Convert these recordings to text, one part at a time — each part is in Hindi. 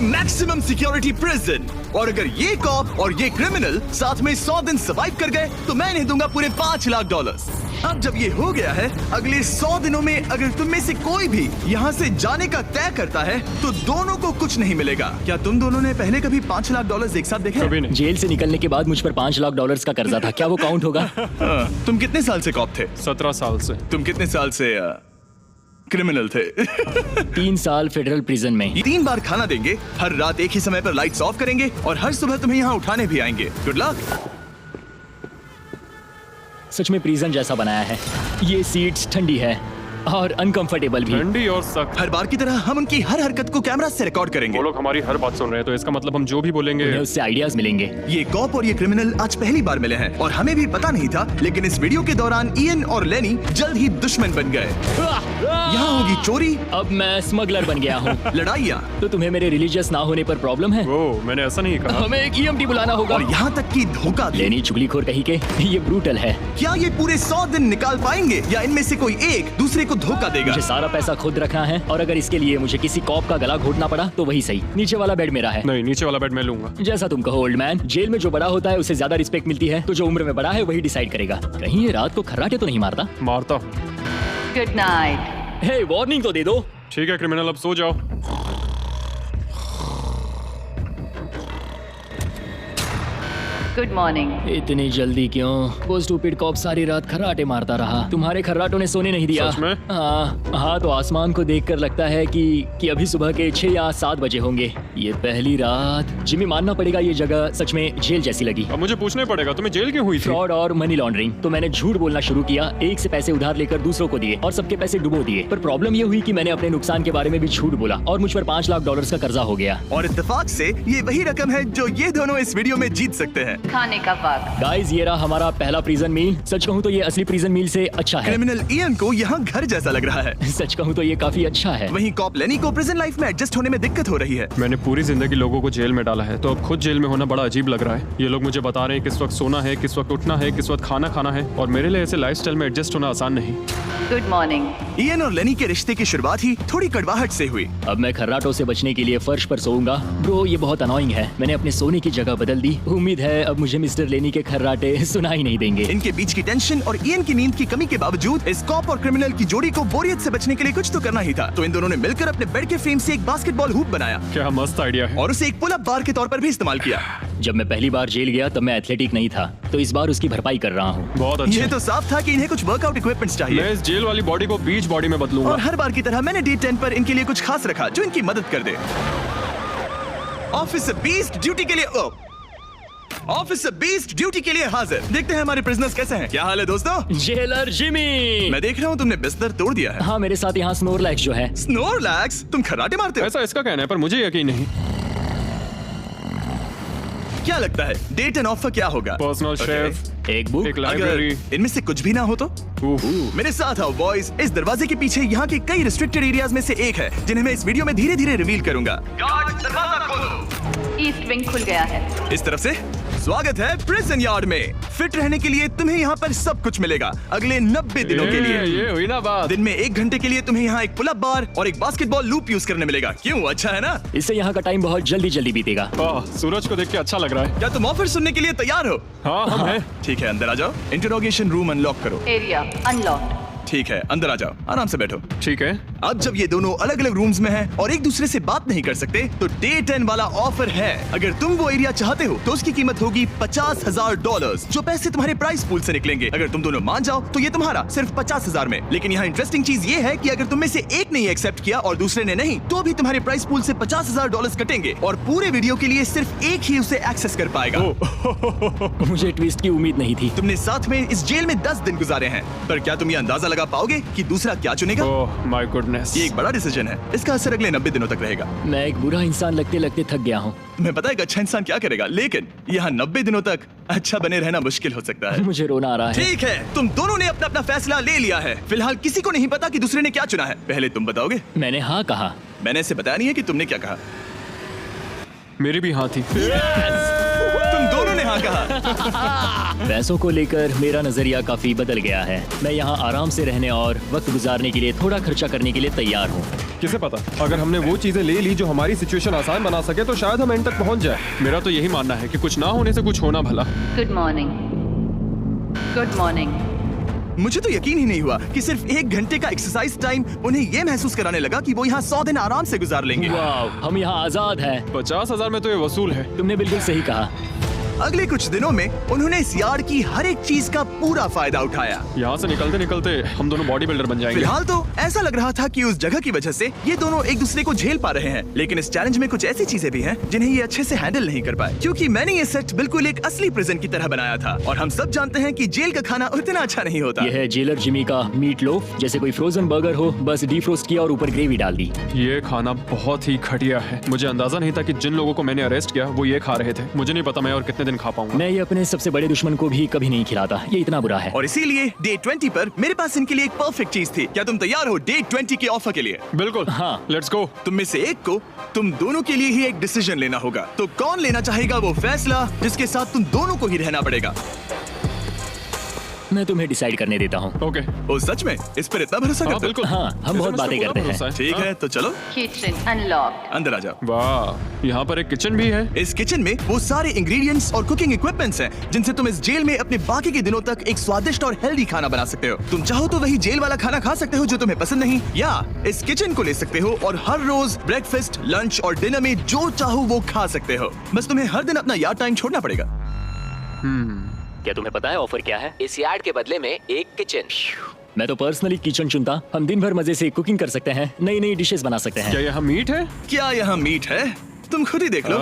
Maximum security prison. और अगर ये कॉप और ये क्रिमिनल साथ में 100 दिन सर्वाइव कर गए तो मैं इन्हें दूंगा पूरे $5 लाख। अब जब ये हो गया है, अगले 100 दिनों में अगर तुम में से कोई भी यहाँ से जाने का तय करता है तो दोनों को कुछ नहीं मिलेगा। क्या तुम दोनों ने पहले कभी $5 लाख एक साथ देखे? कभी नहीं। जेल से निकलने के बाद मुझ पर $5 लाख का कर्जा था, क्या वो काउंट होगा? तुम कितने साल से कॉप थे? 17 साल से। तुम कितने साल से क्रिमिनल थे? 3 साल फेडरल प्रिजन में। 3 बार खाना देंगे, हर रात एक ही समय पर लाइट्स ऑफ करेंगे और हर सुबह तुम्हें यहाँ उठाने भी आएंगे। Good luck. सच में प्रिजन जैसा बनाया है। ये सीट्स ठंडी है और अनकंफर्टेबल भी। ठंडी और सख्त। हर बार की तरह हम उनकी हर हरकत को कैमरा से रिकॉर्ड करेंगे। वो लोग हमारी हर बात सुन रहे हैं, तो इसका मतलब हम जो भी बोलेंगे उन्हें उससे आइडियाज मिलेंगे। ये कॉप और ये क्रिमिनल आज पहली बार मिले हैं और हमें भी पता नहीं था, लेकिन इस वीडियो के दौरान इयन और लेनी जल्द ही दुश्मन बन गए। यहाँ होगी चोरी, अब मैं स्मगलर बन गया हूँ। लड़ाइयाँ, तो तुम्हें मेरे रिलीजियस ना होने पर प्रॉब्लम है? वो मैंने ऐसा नहीं कहा। हमें एक EMT बुलाना होगा। और यहाँ तक कि धोखा। लेनी चुगलीखोर कहीं के, ये ब्रूटल है। क्या ये पूरे 100 दिन निकाल पाएंगे या इनमें से कोई एक दूसरे को धोखा देगा? मुझे सारा पैसा खुद रखना है और अगर इसके लिए मुझे किसी कॉप का गला घोटना पड़ा तो वही सही। नीचे वाला बेड मेरा है। नहीं, नीचे वाला बेड मैं लूंगा। जैसा तुम कहो ओल्ड मैन। जेल में जो बड़ा होता है उसे ज्यादा रिस्पेक्ट मिलती है, तो जो उम्र में बड़ा है वही डिसाइड करेगा। कहीं ये रात को खर्राटे तो नहीं मारता? मारता। Good night. हे, वार्निंग तो दे दो। ठीक है क्रिमिनल, अब सो जाओ। Good morning. इतनी जल्दी क्यों? वो स्टूपिड कॉप सारी रात खर्राटे मारता रहा। तुम्हारे खर्राटों ने सोने नहीं दिया। सच में? हाँ, तो आसमान को देखकर लगता है कि अभी सुबह के 6 या 7 बजे होंगे। ये पहली रात। जिमी, मानना पड़ेगा ये जगह सच में जेल जैसी लगी। अब मुझे पूछना ही पड़ेगा, तुम्हें जेल क्यों हुई थी? फ्रॉड और मनी लॉन्ड्रिंग। तो मैंने झूठ बोलना शुरू किया, एक से पैसे उधार लेकर दूसरों को दिए और सबके पैसे डुबो दिए। पर प्रॉब्लम ये हुई कि मैंने अपने नुकसान के बारे में भी झूठ बोला और मुझ पर $5 लाख का कर्जा हो गया। और इत्तेफाक से ये वही रकम है जो ये दोनों इस वीडियो में जीत सकते हैं। खाने का वक्त। गाइस, ये रहा हमारा पहला प्रिजन मील। सच कहूँ तो ये असली प्रिजन मील से अच्छा है। क्रिमिनल इयन को यहाँ घर जैसा लग रहा है। सच कहूँ तो ये काफी अच्छा है। वहीं कॉप लेनी को प्रिजन लाइफ में एडजस्ट होने में दिक्कत हो रही है। मैंने पूरी जिंदगी लोगों को जेल में डाला है, तो अब खुद जेल में होना बड़ा अजीब लग रहा है। ये लोग मुझे बता रहे हैं किस वक्त सोना है, किस वक्त उठना है, किस वक्त खाना खाना है, और मेरे लिए ऐसे लाइफस्टाइल में एडजस्ट होना आसान नहीं। Good morning. इयन और लेनी के रिश्ते की शुरुआत ही थोड़ी कड़वाहट से हुई। अब मैं खर्राटों से बचने के लिए फर्श पर सोऊंगा। ब्रो, ये बहुत अनोइंग है। मैंने अपने सोने की जगह बदल दी। उम्मीद है अब मुझे मिस्टर लेनी के खर्राटे सुनाई नहीं देंगे। इनके बीच की टेंशन और इयन की नींद की कमी के बावजूद इस कॉप और क्रिमिनल की जोड़ी को बोरियत से बचने के लिए कुछ तो करना ही था। तो इन दोनों ने मिलकर अपने बेड के फ्रेम से एक बास्केटबॉल हूप बनाया क्या मस्त आइडिया है। और उसे एक पुल अप बार के तौर पर भी इस्तेमाल किया। जब मैं पहली बार जेल गया तब मैं एथलेटिक नहीं था, तो इस बार उसकी भरपाई कर रहा हूँ। बहुत अच्छा। ये तो साफ था कि इन्हें कुछ वर्कआउट इक्विपमेंट्स चाहिए। मैं इस जेल वाली बॉडी को बीच बॉडी में बदलूंगा। और हर बार की तरह मैंने डे 10 पर इनके लिए कुछ खास रखा जो इनकी मदद कर दे। ऑफिसर बीस्ट ड्यूटी के लिए ऑफिसर बीस्ट ड्यूटी के लिए हाजिर। देखते हैं हमारे प्रिजनर्स कैसे हैं। क्या हाल है दोस्तों? Jailer Jimmy. मैं देख रहा हूँ तुमने बिस्तर तोड़ दिया है। हाँ, मेरे साथ यहाँ स्नोरलैक्स जो है। स्नोरलैक्स? तुम खर्राटे मारते हो? ऐसा इसका कहना है, पर मुझे यकीन नहीं। क्या लगता है डे 10 ऑफ का क्या होगा? पर्सनल शेफ, एक बुक, एक लाइब्रेरी। अगर इनमें से कुछ भी ना हो तो? मेरे साथ आओ बॉयज। इस दरवाजे के पीछे यहाँ के कई रिस्ट्रिक्टेड एरियाज में से एक है जिन्हें मैं इस वीडियो में धीरे धीरे रिवील करूंगा। गार्ड, दरवाजा खोलो। ईस्ट विंग खुल गया है। इस तरफ से स्वागत है प्रिजन यार्ड में। फिट रहने के लिए तुम्हें यहाँ पर सब कुछ मिलेगा अगले 90 दिनों के लिए। ये हुई ना बात। दिन में 1 घंटे के लिए तुम्हें यहाँ एक पुल अप बार और एक बास्केटबॉल लूप यूज करने मिलेगा। क्यों, अच्छा है ना? इससे यहाँ का टाइम बहुत जल्दी जल्दी बीतेगा। सूरज को देख के अच्छा लग रहा है। क्या तुम ऑफर सुनने के लिए तैयार हो? हाँ, हम हैं। ठीक है, अंदर आ जाओ। इंटरोगेशन रूम अनलॉक करो। Area unlocked. ठीक है, अंदर आ जाओ, आराम से बैठो। ठीक है। अब जब ये दोनों अलग अलग रूम्स में हैं और एक दूसरे से बात नहीं कर सकते, तो डे 10 वाला ऑफर है। अगर तुम वो एरिया चाहते हो तो उसकी कीमत होगी $50,000, जो पैसे तुम्हारे प्राइस पूल से निकलेंगे। अगर तुम दोनों मान जाओ तो ये तुम्हारा सिर्फ 50,000 में। लेकिन यहाँ इंटरेस्टिंग चीज ये है कि अगर तुम में से एक ने एक्सेप्ट किया और दूसरे ने नहीं, तो भी तुम्हारे प्राइस पूल से $50,000 कटेंगे और पूरे वीडियो के लिए सिर्फ एक ही उसे एक्सेस कर पाएगा। मुझे ट्विस्ट की उम्मीद नहीं थी। तुमने साथ में इस जेल में 10 दिन गुजारे हैं, पर क्या तुम ये अंदाजा लगा पाओगे कि दूसरा क्या चुनेगा? Oh my goodness. ये एक बड़ा डिसीजन है। इसका असर अगले 90 दिनों तक रहेगा। मैं एक बुरा इंसान लगते लगते थक गया हूँ। मैं पता है एक अच्छा इंसान क्या करेगा, लेकिन यहाँ 90 दिनों तक अच्छा बने रहना मुश्किल हो सकता है। मुझे रोना आ रहा है। ठीक है, तुम दोनों ने अपना अपना फैसला ले लिया है। फिलहाल किसी को नहीं पता कि दूसरे ने क्या चुना है। पहले तुम बताओगे? मैंने हाँ कहा। मैंने इसे बताया नहीं है कि तुमने क्या कहा। मेरी भी हाँ थी। तुम दोनों ने हाँ कहा। पैसों को लेकर मेरा नजरिया काफी बदल गया है। मैं यहाँ आराम से रहने और वक्त गुजारने के लिए थोड़ा खर्चा करने के लिए तैयार हूँ। किसे पता, अगर हमने वो चीजें ले ली जो हमारी सिचुएशन आसान बना सके तो शायद हम एंड तक पहुंच जाए। मेरा तो यही मानना है कि कुछ ना होने से कुछ होना भला। Good morning. Good morning. मुझे तो यकीन ही नहीं हुआ कि सिर्फ 1 घंटे का एक्सरसाइज टाइम उन्हें ये महसूस कराने लगा कि वो यहाँ 100 दिन आराम से गुजार लेंगे। वाह, हम यहाँ आजाद हैं। 50,000 में तो ये वसूल है। तुमने बिल्कुल सही कहा। अगले कुछ दिनों में उन्होंने इस यार्ड की हर एक चीज का पूरा फायदा उठाया। यहाँ से निकलते निकलते हम दोनों बॉडी बिल्डर बन जाएंगे। फिलहाल तो ऐसा लग रहा था कि उस जगह की वजह से ये दोनों एक दूसरे को झेल पा रहे हैं, लेकिन इस चैलेंज में कुछ ऐसी चीजें भी हैं जिन्हें ये अच्छे से हैंडल नहीं कर पाए, क्योंकि मैंने ये सेट बिल्कुल एक असली प्रिजन की तरह बनाया था और हम सब जानते हैं कि जेल का खाना उतना अच्छा नहीं होता। यह है जेलर जिमी का मीट लोफ, जैसे कोई फ्रोजन बर्गर हो, बस डीफ्रोस्ट किया और ऊपर ग्रेवी डाल दी। ये खाना बहुत ही घटिया है। मुझे अंदाजा नहीं था कि जिन लोगों को मैंने अरेस्ट किया वो ये खा रहे थे। मुझे नहीं पता मैं और कितने दिन खा पाऊंगा। मैं ये अपने सबसे बड़े दुश्मन को भी कभी नहीं खिलाता, ये इतना बुरा है। और इसीलिए डे 20 पर मेरे पास इनके लिए एक परफेक्ट चीज थी। क्या तुम तैयार हो डे 20 के ऑफर के लिए? बिल्कुल, हाँ। Let's go. तुम में से एक को तुम दोनों के लिए ही एक डिसीजन लेना होगा। तो कौन लेना चाहेगा वो फैसला जिसके साथ तुम दोनों को ही रहना पड़ेगा? मैं तुम्हें डिसाइड करने देता हूँ। ओके। ओ सच में इस पर इतना भरोसा हाँ करते हो? बिल्कुल। हाँ, हम बहुत बातें करते हैं। ठीक है तो चलो किचन अनलॉक्ड। अंदर आ जाओ। वाह, यहाँ पर एक किचन भी है। इस किचन में वो सारे इंग्रेडिएंट्स और कुकिंग इक्विपमेंट्स हैं जिनसे तुम इस जेल में अपने बाकी के दिनों तक एक स्वादिष्ट और हेल्दी खाना बना सकते हो। तुम चाहो तो वही जेल वाला खाना खा सकते हो जो तुम्हें पसंद नहीं, या इस किचन को ले सकते हो और हर रोज ब्रेकफास्ट, लंच और डिनर में जो चाहो वो खा सकते हो। बस तुम्हें हर दिन अपना यार्ड टाइम छोड़ना पड़ेगा। क्या तुम्हें पता है ऑफर क्या है? इस यार्ड के बदले में एक किचन। मैं तो पर्सनली किचन चुनता। हम दिन भर मजे से कुकिंग कर सकते हैं, नई नई डिशेस बना सकते क्या हैं। यहाँ मीट है? क्या यहाँ मीट है? तुम खुद ही देख लो।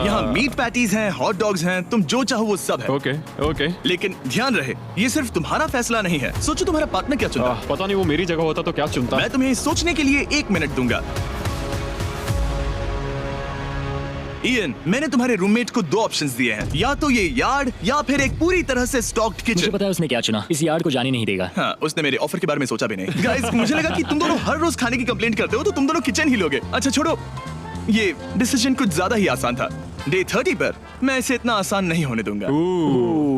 यहाँ मीट पैटीज हैं, हॉट डॉग्स हैं, तुम जो चाहो वो सब है। Okay okay. लेकिन ध्यान रहे, ये सिर्फ तुम्हारा फैसला नहीं है। सोचो तुम्हारा पार्टनर क्या चुनता। पता नहीं वो मेरी जगह होता तो क्या चुनता। मैं तुम्हें सोचने के लिए 1 मिनट दूंगा। इयन, मैंने तुम्हारे रूममेट को 2 ऑप्शंस दिए हैं, या तो ये यार्ड या फिर एक पूरी तरह से स्टॉक्ड मुझे किचन। पता है उसने क्या चुना। इस यार्ड को जाने नहीं देगा। हाँ, उसने मेरे ऑफर के बारे में सोचा भी नहीं। गाइस, मुझे लगा कि तुम दोनों हर रोज खाने की कंप्लेंट करते हो तो तुम दोनों किचन ही लोगे। अच्छा छोड़ो, ये डिसीजन कुछ ज्यादा ही आसान था। डे 30 पर मैं इसे इतना आसान नहीं होने दूंगा।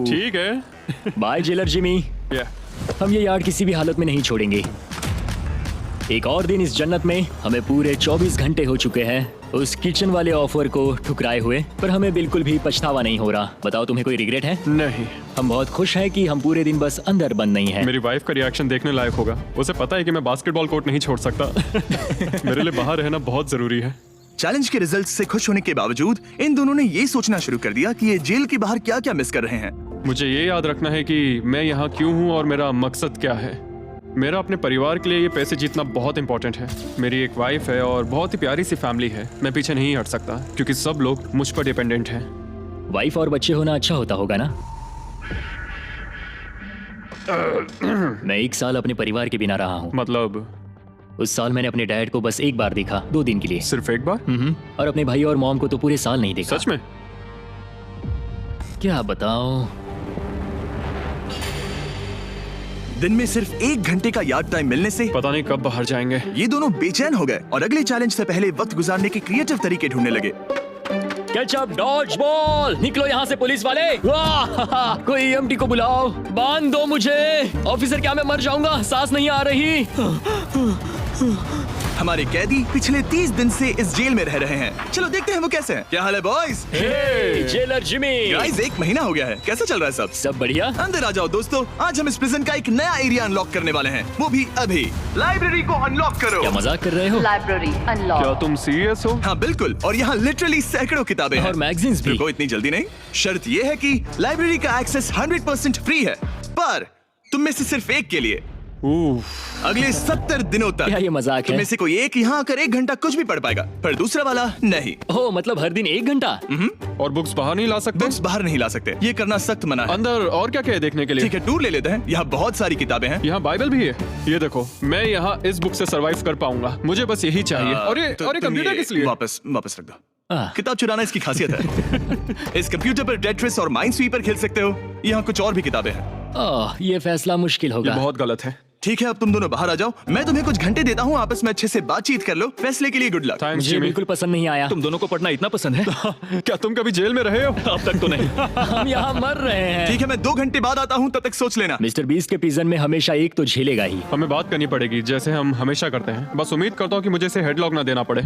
ठीक है। Bye jailer Jimmy. हम ये यार्ड किसी भी हालत में नहीं छोड़ेंगे। एक और दिन इस जन्नत में। हमें पूरे 24 घंटे हो चुके हैं उस किचन वाले ऑफर को ठुकराए हुए, पर हमें बिल्कुल भी पछतावा नहीं हो रहा। बताओ, तुम्हें कोई रिग्रेट है? नहीं। हम बहुत खुश हैं कि हम पूरे दिन बस अंदर बंद नहीं है। मेरी वाइफ का रिएक्शन देखने लायक होगा। उसे पता है कि मैं बास्केटबॉल कोर्ट नहीं छोड़ सकता। मेरे लिए बाहर रहना बहुत जरूरी है। चैलेंज के रिजल्ट से खुश होने के बावजूद इन दोनों ने ये सोचना शुरू कर दिया कि ये जेल के बाहर क्या क्या मिस कर रहे हैं। मुझे ये याद रखना है कि मैं यहाँ क्यों हूँ और मेरा मकसद क्या है। मेरा अपने परिवार के लिए ये पैसे जीतना बहुत इंपॉर्टेंट है। मेरी एक वाइफ है और बहुत ही प्यारी सी फैमिली है। मैं पीछे नहीं हट सकता क्योंकि सब लोग मुझ पर डिपेंडेंट हैं। वाइफ और बच्चे होना अच्छा होता होगा ना? मैं 1 साल अपने परिवार के बिना रहा हूँ। मतलब? उस साल मैंने अपने डैड को बस 1 बार देखा, 2 दिन के लिए। सिर्फ एक बार? और अपने भाई और मॉम को तो पूरे साल नहीं देखा। सच में? क्या बताऊं? दिन में सिर्फ 1 घंटे का यार्ड टाइम मिलने से पता नहीं कब बाहर जाएंगे। ये दोनों बेचैन हो गए और अगले चैलेंज से पहले वक्त गुजारने के क्रिएटिव तरीके ढूंढने लगे। केचप डॉज बॉल, निकलो यहाँ से पुलिस वाले। वाह, कोई EMT को बुलाओ, बांध दो मुझे। ऑफिसर, क्या मैं मर जाऊंगा? सांस नहीं आ रही। हमारे कैदी पिछले 30 दिन से इस जेल में रह रहे हैं। चलो देखते हैं वो कैसे हैं। क्या हाल है बॉयज? हे, जेलर जिमी। गाइस, 1 महीना हो गया है। कैसा चल रहा है सब? सब बढ़िया। अंदर आ जाओ दोस्तों। आज हम इस प्रिजन का एक नया एरिया अनलॉक करने वाले हैं, वो भी अभी। लाइब्रेरी को अनलॉक करो। क्या मजाक कर रहे हो? लाइब्रेरी क्या अनलॉक। तुम सीरियस हो? हाँ बिल्कुल, और यहाँ लिटरली सैकड़ों किताबें हैं और मैगजीन्स भी। रुको, इतनी जल्दी नहीं। शर्त ये है कि लाइब्रेरी का एक्सेस 100% फ्री है, पर तुम में से सिर्फ एक के लिए अगले 70 दिनों तक। क्या ये मजाक तुम है? में से कोई एक यहाँ आकर 1 घंटा कुछ भी पढ़ पाएगा, पर दूसरा वाला नहीं। ओह, मतलब हर दिन 1 घंटा? और बुक्स बाहर नहीं ला सकते? बुक्स बाहर नहीं ला सकते, ये करना सख्त मना है। अंदर और क्या क्या है देखने के लिए? ठीक है, टूर ले लेते हैं। यहाँ बहुत सारी किताबें हैं। यहाँ बाइबल भी है। ये देखो, मैं यहाँ इस बुक से सरवाइव कर पाऊंगा। मुझे बस यही चाहिए। और ये तो तुम कंप्यूटर ये किस लिए? वापस रख दो। आह। किताब चुराना इसकी खासियत है। इस कंप्यूटर पर डेट्रिस और माइनस्वीपर खेल सकते हो। यहाँ कुछ और भी किताबें हैं। ओह, ये फैसला मुश्किल ये होगा। बहुत गलत है। ठीक है, अब तुम दोनों बाहर आ जाओ। मैं तुम्हें कुछ घंटे देता हूँ, आपस में अच्छे से बातचीत कर लो। फैसले के लिए गुड लक। थैंक्स मुझे जिमी। बिल्कुल पसंद नहीं आया। तुम दोनों को पढ़ना इतना पसंद है? क्या तुम कभी जेल में रहे हो? अब तक तो नहीं। हम यहाँ मर रहे हैं। ठीक है, मैं 2 घंटे बाद आता हूँ, तब तक सोच लेना। मिस्टर बीस्ट के प्रिजन में हमेशा एक तो झेलेगा ही। हमें बात करनी पड़ेगी जैसे हम हमेशा करते हैं। बस उम्मीद करता हूँ कि मुझे इसे हेडलॉक ना देना पड़े।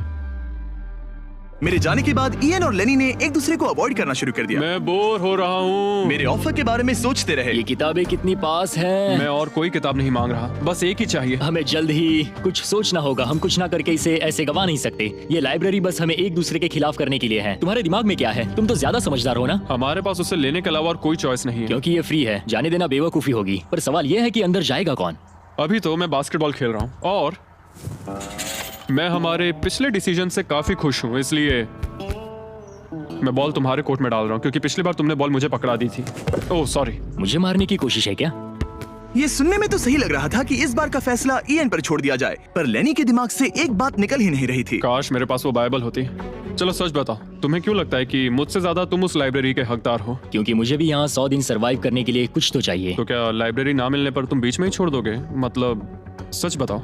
मेरे जाने के बाद इयन और लेनी ने एक दूसरे को अवॉइड करना शुरू कर दिया। मैं बोर हो रहा हूँ। मेरे ऑफर के बारे में सोचते रहे। ये किताबें कितनी पास हैं। मैं और कोई किताब नहीं मांग रहा, बस एक ही चाहिए। हमें जल्द ही कुछ सोचना होगा। हम कुछ ना करके इसे ऐसे गवा नहीं सकते। ये लाइब्रेरी बस हमें एक दूसरे के खिलाफ करने के लिए है। तुम्हारे दिमाग में क्या है? तुम तो ज्यादा समझदार हो ना। हमारे पास उसे लेने के अलावा और कोई चॉइस नहीं है। क्योंकि ये फ्री है, जाने देना बेवकूफी होगी। पर सवाल ये है कि अंदर जाएगा कौन? अभी तो मैं बास्केटबॉल खेल रहा हूँ और मैं हमारे पिछले डिसीजन से काफी खुश हूँ, इसलिए मैं बॉल तुम्हारे कोर्ट में डाल रहा हूँ क्योंकि पिछली बार तुमने बॉल मुझे पकड़ा दी थी। Oh sorry. मुझे मारने की कोशिश है क्या? ये सुनने में तो सही लग रहा था कि इस बार का फैसला इयन पर छोड़ दिया जाए, पर लेनी के दिमाग से एक बात निकल ही नहीं रही थी। काश मेरे पास वो बाइबल होती। चलो सच बताओ, तुम्हें क्यों लगता है कि मुझसे ज्यादा तुम उस लाइब्रेरी के हकदार हो? क्योंकि मुझे भी यहाँ 100 दिन सरवाइव करने के लिए कुछ तो चाहिए। तो क्या लाइब्रेरी ना मिलने पर तुम बीच में ही छोड़ दोगे? मतलब सच बताओ।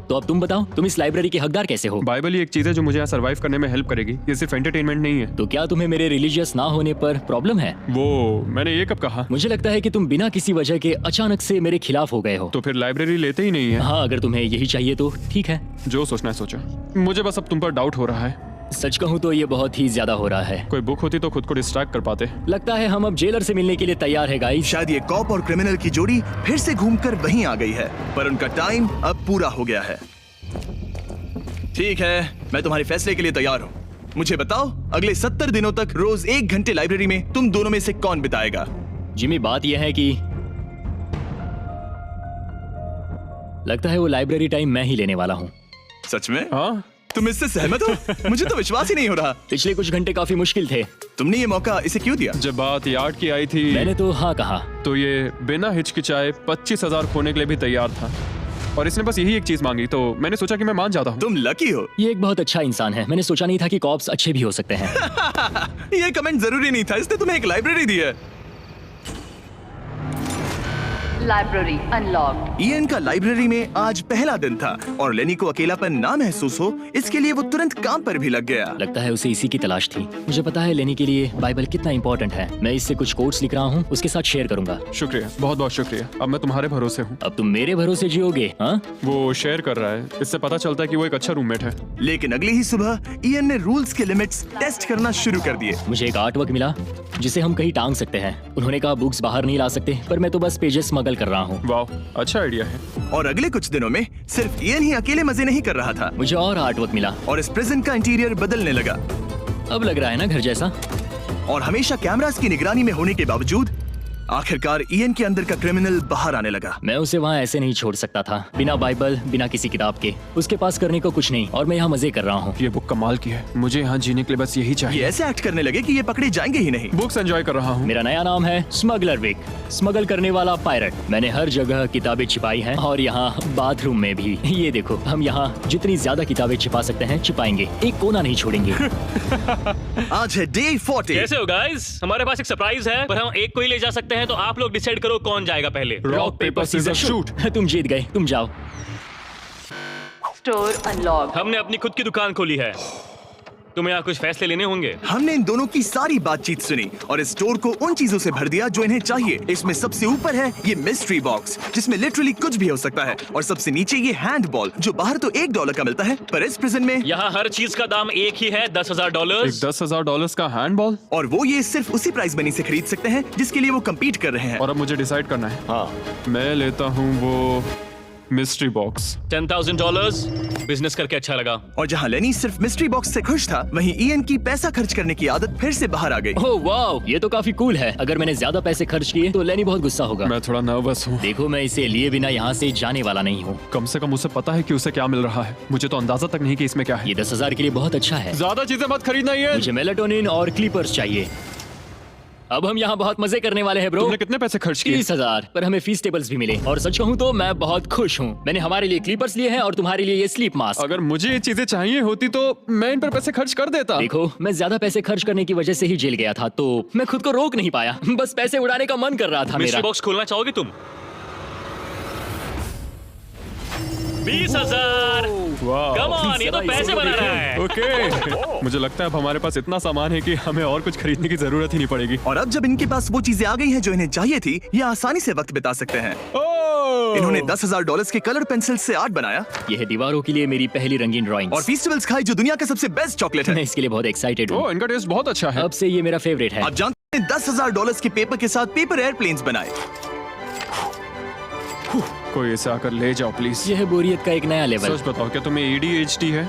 तो अब तुम बताओ, तुम इस लाइब्रेरी के हकदार कैसे हो? बाइबल ही एक चीज है जो मुझे यहाँ सरवाइव करने में हेल्प करेगी। ये सिर्फ एंटरटेनमेंट नहीं है। तो क्या तुम्हें मेरे रिलीजियस ना होने पर प्रॉब्लम है? वो मैंने ये कब कहा? मुझे लगता है कि तुम बिना किसी वजह के अचानक से मेरे खिलाफ हो गए हो। तो फिर लाइब्रेरी लेते ही नहीं है। हाँ, अगर तुम्हें यही चाहिए तो ठीक है। जो सोचना है सोचो। मुझे बस अब तुम पर डाउट हो रहा है। सच कहूँ तो ये बहुत ही ज्यादा हो रहा है। कोई बुक होती तो खुद को डिस्ट्रैक्ट कर पाते। लगता है हम अब जेलर से मिलने के लिए तैयार है गाइस। शायद ये कॉप और क्रिमिनल की जोड़ी फिर से घूमकर वहीं आ गई है, पर उनका टाइम अब पूरा हो गया है। ठीक है, मैं तुम्हारे फैसले के लिए तैयार हूँ। मुझे बताओ, अगले 70 दिनों तक रोज 1 घंटे लाइब्रेरी में तुम दोनों में से कौन बिताएगा? जिमी, बात यह है कि लगता है वो लाइब्रेरी टाइम मैं ही लेने वाला हूँ। सच में? हाँ, तुम इससे सहमत हो? मुझे तो विश्वास ही नहीं हो रहा। पिछले कुछ घंटे काफी मुश्किल थे। तुमने ये मौका इसे क्यों दिया? जब बात यार्ड की आई थी मैंने तो हाँ कहा। तो ये बिना हिचकिचाए 25,000 खोने के लिए भी तैयार था और इसने बस यही एक चीज मांगी, तो मैंने सोचा कि मैं मान जाता हूँ। तुम लकी हो। ये एक बहुत अच्छा इंसान है। मैंने सोचा नहीं था कि कॉप्स अच्छे भी हो सकते हैं। ये कमेंट जरूरी नहीं था, इसने तुम्हें एक लाइब्रेरी दी है। Library unlocked. इयन का लाइब्रेरी में आज पहला दिन था और लेनी को अकेलापन ना महसूस हो, इसके लिए वो तुरंत काम पर भी लग गया। लगता है उसे इसी की तलाश थी। मुझे पता है लेने के लिए बाइबल कितना इंपॉर्टेंट है। मैं इससे कुछ कोट्स लिख रहा हूँ, उसके साथ शेयर करूंगा। शुक्रिया, बहुत बहुत शुक्रिया। अब मैं तुम्हारे भरोसे हूँ। अब तुम मेरे भरोसे जियोगे? हाँ, वो शेयर कर रहा है, इससे पता चलता है कि वो एक अच्छा रूममेट है। लेकिन अगली ही सुबह इयन ने रूल्स के लिमिट्स टेस्ट करना शुरू कर दिए। मुझे एक आर्ट वर्क मिला जिसे हम कहीं टांग सकते हैं। उन्होंने कहा बुक्स बाहर नहीं ला सकते, पर मैं तो बस पेजेस स्मगल कर रहा हूँ। वाह, अच्छा आइडिया है। और अगले कुछ दिनों में सिर्फ इयन ही अकेले मजे नहीं कर रहा था मुझे और आर्ट वर्क मिला और इस प्रिजन का इंटीरियर बदलने लगा। अब लग रहा है ना घर जैसा। और हमेशा कैमरास की निगरानी में होने के बावजूद आखिरकार इयन के अंदर का क्रिमिनल बाहर आने लगा। मैं उसे वहाँ ऐसे नहीं छोड़ सकता था, बिना बाइबल, बिना किसी किताब के। उसके पास करने को कुछ नहीं और मैं यहाँ मजे कर रहा हूँ। ये बुक कमाल की है, मुझे यहाँ जीने के लिए बस यही ये चाहिए। ऐसे एक्ट करने लगे कि ये पकड़े जाएंगे ही नहीं। बुक्स एंजॉय कर रहा हूँ। मेरा नया नाम है स्मगलर विक, स्मगल करने वाला पायरट। मैंने हर जगह किताबें छिपाई हैं और यहाँ बाथरूम में भी। ये देखो, हम यहाँ जितनी ज्यादा किताबें छिपा सकते हैं छिपाएंगे, एक कोना नहीं छोड़ेंगे। आज है डे 40। कैसे हो गाइस? हमारे पास एक सरप्राइज है, पर हम एक को ही ले जा सकते हैं, तो आप लोग डिसाइड करो कौन जाएगा पहले। Rock paper scissor shoot. तुम जीत गए, तुम जाओ। Store unlocked. हमने अपनी खुद की दुकान खोली है, तुम्हें यहाँ कुछ फैसले लेने होंगे। हमने इन दोनों की सारी बातचीत सुनी और इस स्टोर को उन चीजों से भर दिया जो इन्हें चाहिए। इसमें सबसे ऊपर है ये मिस्ट्री बॉक्स जिसमें लिटरली कुछ भी हो सकता है, और सबसे नीचे ये हैंडबॉल जो बाहर तो $1 का मिलता है, पर इस प्रिजन में यहाँ हर चीज का दाम एक ही है, $10,000। एक $10,000 का हैंडबॉल। और वो ये सिर्फ उसी प्राइस मनी से खरीद सकते हैं जिसके लिए वो कम्पीट कर रहे हैं। और अब मुझे डिसाइड करना है। हाँ, मैं लेता हूँ वो मिस्ट्री बॉक्स। $10,000 बिजनेस करके अच्छा लगा। और जहाँ लेनी सिर्फ मिस्ट्री बॉक्स से खुश था, वहीं इयन की पैसा खर्च करने की आदत फिर से बाहर आ गई। ओह वाओ, ये तो काफी कूल है। अगर मैंने ज्यादा पैसे खर्च किए तो लेनी बहुत गुस्सा होगा। मैं थोड़ा नर्वस हूँ। देखो, मैं इसे लिए बिना यहाँ से जाने वाला नहीं हूँ। कम से कम उसे पता है कि उसे क्या मिल रहा है। मुझे तो अंदाजा तक नहीं कि इसमें क्या है। ये 10,000 के लिए बहुत अच्छा है। ज्यादा चीजें मत खरीदना ये। मुझे मेलाटोनिन और क्लीपर्स चाहिए। अब हम यहाँ बहुत मजे करने वाले हैं ब्रो। तुमने कितने पैसे खर्च किए? 30,000, पर हमें फीस टेबल्स भी मिले। और सच कहूँ तो मैं बहुत खुश हूँ। मैंने हमारे लिए क्लीपर्स लिए हैं और तुम्हारे लिए ये स्लीप मास्क। अगर मुझे ये चीजें चाहिए होती तो मैं इन पर पैसे खर्च कर देता। देखो, मैं ज्यादा पैसे खर्च करने की वजह से ही जेल गया था, तो मैं खुद को रोक नहीं पाया। बस पैसे उड़ाने का मन कर रहा था मिस्ट्री मेरा। बॉक्स खोलना चाहोगे तुम? 20,000। वाह कम ऑन, ये तो पैसे बना रहा है। ओके मुझे लगता है अब हमारे पास इतना सामान है कि हमें और कुछ खरीदने की जरूरत ही नहीं पड़ेगी। और अब जब इनके पास वो चीजें आ गई हैं जो इन्हें चाहिए थी, ये आसानी से वक्त बिता सकते हैं। इन्होंने $10,000 के कलर पेंसिल से आर्ट बनाया यह दीवारों के लिए मेरी पहली रंगीन ड्राइंग। और फेस्टिवल्स खाई जो दुनिया का सबसे बेस्ट चॉकलेट मैं है। इसके लिए बहुत एक्साइटेड हूँ। ओह इनका टेस्ट बहुत अच्छा है। अब से ये मेरा फेवरेट है। आप जानते हैं $10,000 के पेपर के साथ पेपर एयरप्लेन्स बनाए। कोई इसे आकर ले जाओ प्लीज। यह बोरियत का एक नया लेवल। सच बताओ क्या तुम्हें ADHD है?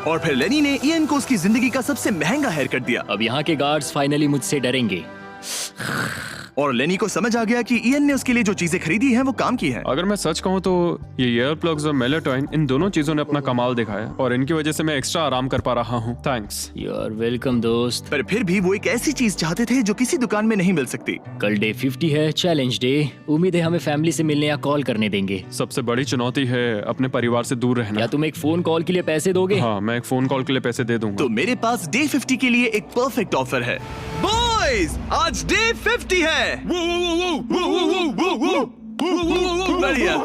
और फिर लेनी ने इयन को उसकी जिंदगी का सबसे महंगा हेयर कट दिया। अब यहाँ के गार्ड्स फाइनली मुझसे डरेंगे। और लेनी को समझ आ गया कि इयन ने उसके लिए जो चीजें खरीदी हैं वो काम की हैं। अगर मैं सच कहूँ तो ये ईयर प्लग्स और मेलेटॉइन इन दोनों चीजों ने अपना कमाल दिखाया और इनकी वजह से मैं एक्स्ट्रा आराम कर पा रहा हूँ। थैंक्स। यू आर वेलकम दोस्त। पर फिर भी वो एक ऐसी चीज चाहते थे जो किसी दुकान में नहीं मिल सकती। कल डे 50 है, चैलेंज डे। उम्मीद है हमें फैमिली से मिलने या कॉल करने देंगे। सबसे बड़ी चुनौती है अपने परिवार से दूर रहना। क्या तुम एक फोन कॉल के लिए पैसे दोगे? हाँ मैं एक फोन कॉल के लिए पैसे दे दूंगा। तो मेरे पास डे 50 के लिए एक परफेक्ट ऑफर है। बॉयज आज डे 50 है। बढ़िया।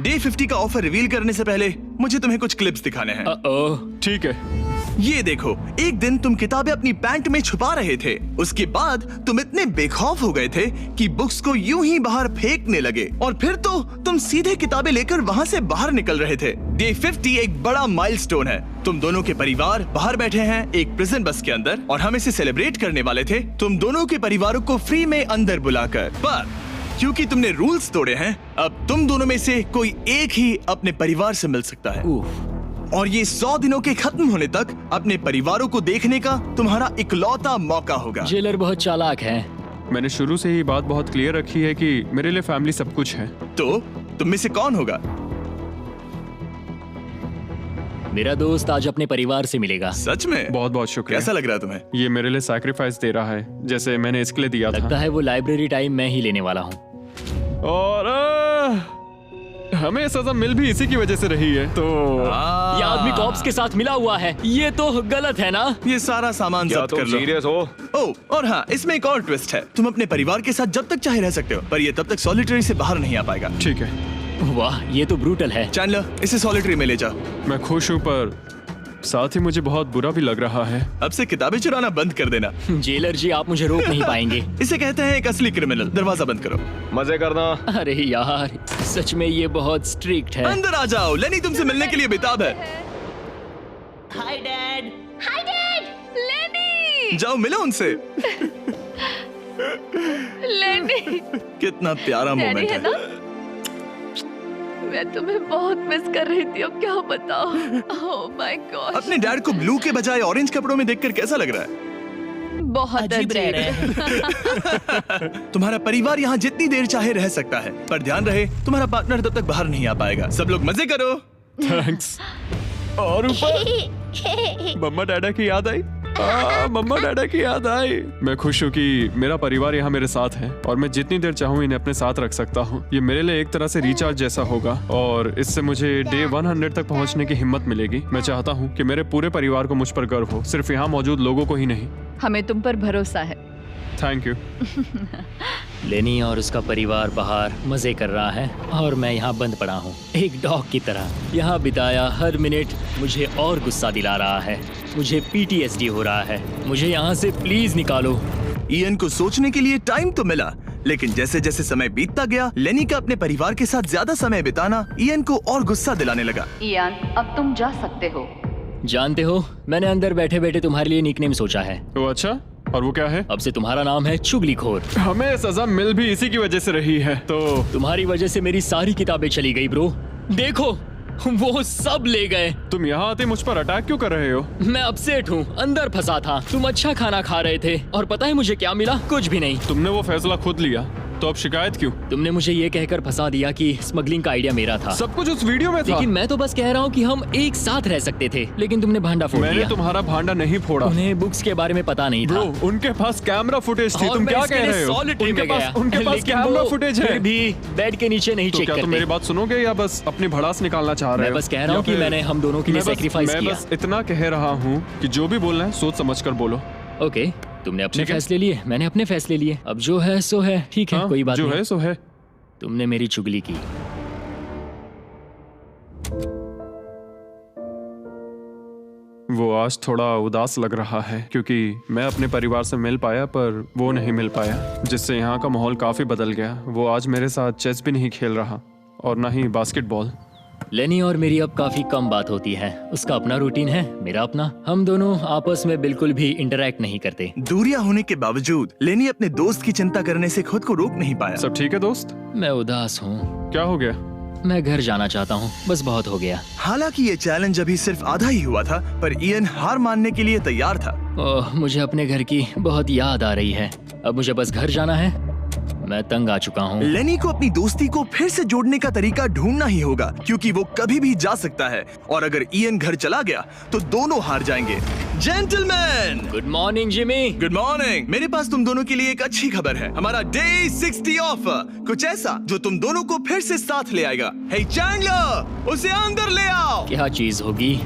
डे 50 का ऑफर रिवील करने से पहले मुझे तुम्हें कुछ क्लिप्स दिखाने हैं। ओह, ठीक है। ये देखो, एक दिन तुम किताबें अपनी पैंट में छुपा रहे थे। उसके बाद तुम इतने बेखौफ हो गए थे कि बुक्स को यूं ही बाहर फेंकने लगे और फिर तो तुम सीधे किताबें लेकर वहां से बाहर निकल रहे थे। डे 50 एक बड़ा माइलस्टोन है। तुम दोनों के परिवार बाहर बैठे हैं एक प्रिजन बस के अंदर और हम इसे सेलिब्रेट करने वाले थे तुम दोनों के परिवारों को फ्री में अंदर बुलाकर। पर क्योंकि तुमने रूल्स तोड़े हैं, अब तुम दोनों में से कोई एक ही अपने परिवार से मिल सकता है। और ये 100 दिनों के खत्म होने तक अपने परिवारों को देखने का तुम्हारा इकलौता मौका होगा। जेलर बहुत चालाक है। मैंने शुरू से ही बात बहुत क्लियर रखी है कि मेरे लिए फैमिली सब कुछ है। तो तुम में से कौन होगा? मेरा दोस्त आज अपने परिवार से मिलेगा। सच में? बहुत बहुत शुक्रिया। कैसा लग रहा है तुम्हें? ये मेरे लिए सैक्रिफाइस दे रहा है जैसे मैंने इसके लिए दिया लगता था। है वो लाइब्रेरी टाइम मैं ही लेने वाला हूँ। और हमें सजा मिल भी इसी की वजह से रही है। तो ये आदमी कॉप्स के साथ मिला हुआ है। ये तो गलत है ना? ये सारा सामान जब्त कर लो। सीरियस हो? ओह और हाँ, इसमें एक और ट्विस्ट है। तुम अपने परिवार के साथ जब तक चाहे रह सकते हो, पर ये तब तक सॉलिटरी से बाहर नहीं आ पाएगा। ठीक है। वाह, ये तो ब्रूटल है। चैंडलर, इसे सॉलिटरी में ले जाओ। मैं खुश हूँ पर साथ ही मुझे बहुत बुरा भी लग रहा है। अब से किताबें चुराना बंद कर देना। जेलर जी, आप मुझे रोक नहीं पाएंगे। इसे कहते हैं एक असली क्रिमिनल। दरवाजा बंद करो। मजे करना। अरे यार, सच में ये बहुत स्ट्रिक्ट है। अंदर आ जाओ, लेनी तुमसे मिलने के लिए बेताब है। Hi dad. लेनी। जाओ मिलो उनसे। लेनी। कितना प्यारा डैडी मोमेंट है है। ना? मैं तुम्हें बहुत मिस कर रही थी, अब क्या बताओ। Oh my God. अपने डैड को ब्लू के बजाय ऑरेंज कपड़ों में देखकर कैसा लग रहा है? बहुत अजीब रह रहे अजीब। तुम्हारा परिवार यहाँ जितनी देर चाहे रह सकता है, पर ध्यान रहे तुम्हारा पार्टनर तब तक बाहर नहीं आ पाएगा। सब लोग मजे करो। थैंक्स। और ऊपर मम्मा डैडा की याद आई। मम्मा डैडा की याद आई। मैं खुश हूँ कि मेरा परिवार यहाँ मेरे साथ है और मैं जितनी देर चाहूँ इन्हें अपने साथ रख सकता हूँ। ये मेरे लिए एक तरह से रिचार्ज जैसा होगा और इससे मुझे डे 100 तक पहुँचने की हिम्मत मिलेगी। मैं चाहता हूँ कि मेरे पूरे परिवार को मुझ पर गर्व हो, सिर्फ यहाँ मौजूद लोगों को ही नहीं। हमें तुम पर भरोसा है। Thank you. लेनी और उसका परिवार बाहर मजे कर रहा है और मैं यहाँ बंद पड़ा हूँ एक डॉग की तरह। यहाँ बिताया हर मिनट मुझे और गुस्सा दिला रहा है। मुझे PTSD हो रहा है। मुझे यहाँ से प्लीज निकालो। इयन को सोचने के लिए टाइम तो मिला, लेकिन जैसे जैसे समय बीतता गया, लेनी का अपने परिवार के साथ ज्यादा समय बिताना इयन को और गुस्सा दिलाने लगा। इयान, अब तुम जा सकते हो। जानते हो, मैंने अंदर बैठे बैठे तुम्हारे लिए निकनेम सोचा है। वो अच्छा, और वो क्या है? अब से तुम्हारा नाम है चुगलीखोर। हमें सजा मिल भी इसी की वजह से रही है। तो तुम्हारी वजह से मेरी सारी किताबें चली गई ब्रो। देखो, वो सब ले गए। तुम यहाँ आते मुझ पर अटैक क्यों कर रहे हो? मैं अपसेट हूँ, अंदर फंसा था। तुम अच्छा खाना खा रहे थे और पता है मुझे क्या मिला? कुछ भी नहीं। तुमने वो फैसला खुद लिया, तो अब शिकायत क्यों? तुमने मुझे ये कहकर फंसा दिया कि स्मगलिंग का आइडिया मेरा था। सब कुछ उस वीडियो में था। लेकिन मैं तो बस कह रहा हूँ कि हम एक साथ रह सकते थे, लेकिन तुमने भांडा फोड़ मैंने दिया। तुम्हारा भांडा नहीं फोड़ा। उन्हें बुक्स के बारे में पता नहीं था। ब्रो, उनके पास कैमरा फुटेज थी। और तुम मैं क्या इसके कह लिए रहे हो? solitary में गया। उनके पास लेकिन कैमरा वो फुटेज है। फिर भी बेड के नीचे नहीं तो चेक क्या तुम करते। मेरी बात सुनोगे या बस अपनी भड़ास निकालना चाह रहे मैं हो? बस कह रहा या हूँ कि फिर- मैंने हम दोनों के लिए मैं बस- sacrifice मैं किया। बस इतना कह रहा हूँ कि जो भी बोलना है सोच समझ कर बोलो। ओके, तुमने अपने ठीक है। फैसले लिए, मैंने अपने फैसले लिए। अब जो है सो है, ठीक है, हाँ, कोई बात जो नहीं। है सो है। तुमने मेरी चुगली की। वो आज थोड़ा उदास लग रहा है क्योंकि मैं अपने परिवार से मिल पाया पर वो नहीं मिल पाया, जिससे यहाँ का माहौल काफी बदल गया। वो आज मेरे साथ चेस भी नहीं खेल रहा और ना ही बास्केटबॉल। लेनी और मेरी अब काफी कम बात होती है। उसका अपना रूटीन है, मेरा अपना। हम दोनों आपस में बिल्कुल भी इंटरेक्ट नहीं करते। दूरियां होने के बावजूद लेनी अपने दोस्त की चिंता करने से खुद को रोक नहीं पाया। सब ठीक है दोस्त? मैं उदास हूँ। क्या हो गया? मैं घर जाना चाहता हूँ, बस बहुत हो गया। हालांकि ये चैलेंज अभी सिर्फ आधा ही हुआ था, पर इयन हार मानने के लिए तैयार था। ओह, मुझे अपने घर की बहुत याद आ रही है। अब मुझे बस घर जाना है। मैं तंग आ चुका हूँ। लेनी को अपनी दोस्ती को फिर से जोड़ने का तरीका ढूंढना ही होगा, क्योंकि वो कभी भी जा सकता है और अगर इयन घर चला गया तो दोनों हार जाएंगे। Gentleman, good morning Jimmy. Good morning. मेरे पास तुम दोनों के लिए एक अच्छी खबर है। हमारा डे 60 ऑफर, कुछ ऐसा जो तुम दोनों को फिर से साथ ले आएगा। हे चैंडलर, उसे अंदर ले आओ। क्या चीज होगी?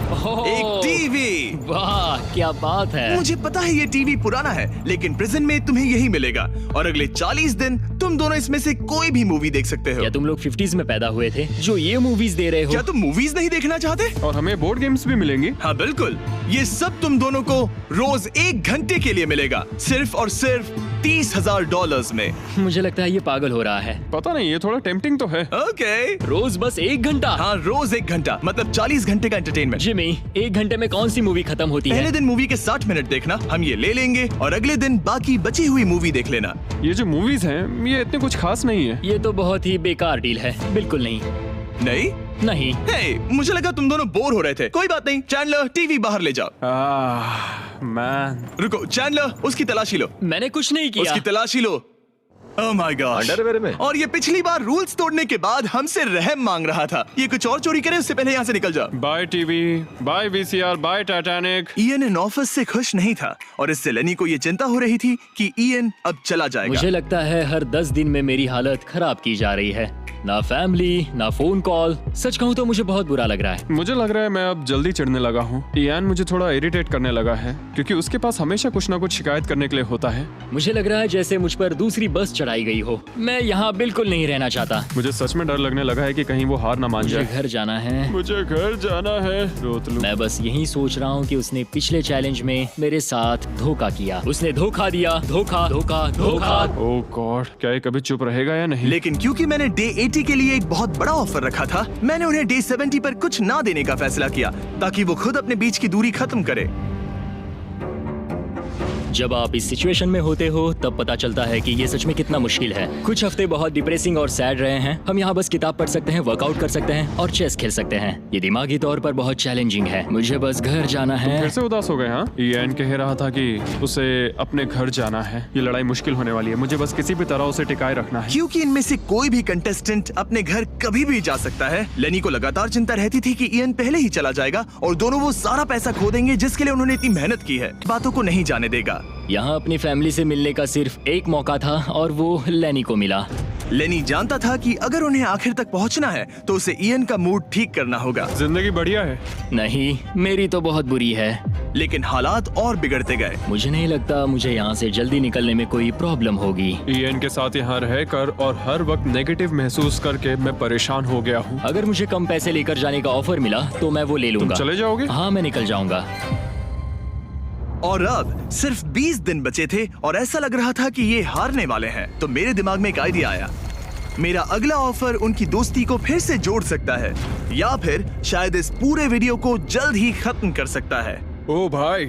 ओह, एक टीवी। वाह, क्या बात है। मुझे पता है ये टीवी पुराना है, लेकिन प्रिजन में तुम्हें यही मिलेगा और अगले 40 दिन तुम दोनों इसमें से कोई भी मूवी देख सकते हो। क्या तुम लोग 50s में पैदा हुए थे जो ये मूवीज दे रहे हो? क्या तुम मूवीज नहीं देखना चाहते? और हमें बोर्ड गेम्स भी मिलेंगी। हाँ बिल्कुल, ये सब तुम दोनों को रोज 1 घंटे के लिए मिलेगा, सिर्फ और सिर्फ $30,000 में। मुझे लगता है ये पागल हो रहा है। पता नहीं, ये थोड़ा टेम्पटिंग तो है। ओके, रोज बस 1 घंटा? हाँ रोज 1 घंटा, मतलब 40 घंटे का एंटरटेनमेंट। जिमी, 1 घंटे में कौन सी मूवी खत्म होती पहले है? दिन मूवी के 60 मिनट देखना, हम ये ले लेंगे और अगले दिन बाकी बची हुई मूवी देख लेना। ये जो मूवीज हैं ये इतने कुछ खास नहीं है। ये तो बहुत ही बेकार डील है। बिल्कुल नहीं। नहीं नहीं। हे, मुझे लगा तुम दोनों बोर हो रहे थे। कोई बात नहीं, चैंडलर टीवी बाहर ले जाओ। मैन, रुको चैंडलर, उसकी तलाशी लो। मैंने कुछ नहीं किया। उसकी तलाशी लो। Oh my gosh। अंडरवेयर में? और ये पिछली बार रूल्स तोड़ने के बाद हमसे रहम मांग रहा था। ये कुछ और चोरी करे उससे पहले यहाँ से निकल जाओ। Bye TV, bye VCR, bye Titanic. Ian इन ऑफिस से खुश नहीं था और इससे लेनी को ये चिंता हो रही थी कि इयन अब चला जाएगा। मुझे लगता है हर 10 दिन में मेरी हालत खराब की जा रही है। ना फैमिली, ना फोन कॉल। सच कहूँ तो मुझे बहुत बुरा लग रहा है। मुझे लग रहा है मैं अब जल्दी चिढ़ने लगा हूँ। इयान मुझे थोड़ा इरिटेट करने लगा है क्योंकि उसके पास हमेशा कुछ ना कुछ शिकायत करने के लिए होता है। मुझे लग रहा है जैसे मुझ पर दूसरी बस चढ़ाई गई हो। मैं यहाँ बिल्कुल नहीं रहना चाहता। मुझे सच में डर लगने लगा है कि कहीं वो हार ना मान मुझे जाए। घर जाना है। मुझे घर जाना है। रोतलू। मैं बस यही सोच रहा हूँ कि उसने पिछले चैलेंज में मेरे साथ धोखा किया। उसने धोखा दिया। धोखा, धोखा, धोखा। ओह गॉड, क्या ये कभी चुप रहेगा या नहीं? लेकिन क्योंकि मैंने डे 80 के लिए एक बहुत बड़ा ऑफर रखा था, मैंने उन्हें डे 70 पर कुछ ना देने का फैसला किया ताकि वो खुद अपने बीच की दूरी खत्म करे। जब आप इस सिचुएशन में होते हो तब पता चलता है कि ये सच में कितना मुश्किल है। कुछ हफ्ते बहुत डिप्रेसिंग और सैड रहे हैं। हम यहाँ बस किताब पढ़ सकते हैं, वर्कआउट कर सकते हैं और चेस खेल सकते हैं। ये दिमागी तौर पर बहुत चैलेंजिंग है। मुझे बस घर जाना है। फिर से उदास हो गए? हाँ, इयान कह रहा था कि उसे अपने घर जाना है। ये लड़ाई मुश्किल होने वाली है। मुझे बस किसी भी तरह उसे टिकाए रखना है। क्योंकि इनमें से कोई भी कंटेस्टेंट अपने घर कभी भी जा सकता है। लेनी को लगातार चिंता रहती थी कि इयन पहले ही चला जाएगा और दोनों वो सारा पैसा खो देंगे जिसके लिए उन्होंने इतनी मेहनत की है। बातों को नहीं जाने देगा। यहाँ अपनी फैमिली से मिलने का सिर्फ एक मौका था और वो लेनी को मिला। लेनी जानता था कि अगर उन्हें आखिर तक पहुंचना है तो उसे इयन का मूड ठीक करना होगा। जिंदगी बढ़िया है। नहीं, मेरी तो बहुत बुरी है। लेकिन हालात और बिगड़ते गए। मुझे नहीं लगता मुझे यहाँ से जल्दी निकलने में कोई प्रॉब्लम होगी। इयान के साथ यहाँ रहकर और हर वक्त नेगेटिव महसूस करके मैं परेशान हो गया हूँ। अगर मुझे कम पैसे लेकर जाने का ऑफर मिला तो मैं वो ले लूंगा। चले जाओगे? हाँ, मैं निकल जाऊंगा। और अब सिर्फ 20 दिन बचे थे और ऐसा लग रहा था कि ये हारने वाले हैं। तो मेरे दिमाग में एक आइडिया आया। मेरा अगला ऑफर उनकी दोस्ती को फिर से जोड़ सकता है या फिर शायद इस पूरे वीडियो को जल्द ही खत्म कर सकता है। ओ भाई,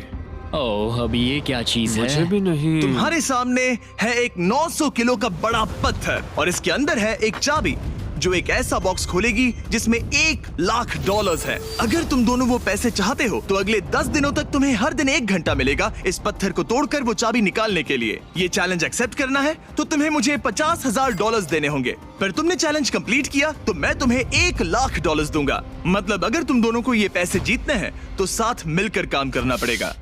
ओह, अब ये क्या चीज मुझे है? भी नहीं। तुम्हारे सामने है एक 900 किलो का बड़ा पत्थर और इसके अंदर है एक चाबी जो एक ऐसा बॉक्स खोलेगी जिसमें $1,00,000 है। अगर तुम दोनों वो पैसे चाहते हो तो अगले 10 दिनों तक तुम्हें हर दिन 1 घंटा मिलेगा इस पत्थर को तोड़कर वो चाबी निकालने के लिए। ये चैलेंज एक्सेप्ट करना है तो तुम्हें मुझे $50,000 देने होंगे, पर तुमने चैलेंज कंप्लीट किया तो मैं तुम्हें $1,00,000 दूंगा। मतलब अगर तुम दोनों को ये पैसे जीतने हैं तो साथ मिलकर काम करना पड़ेगा।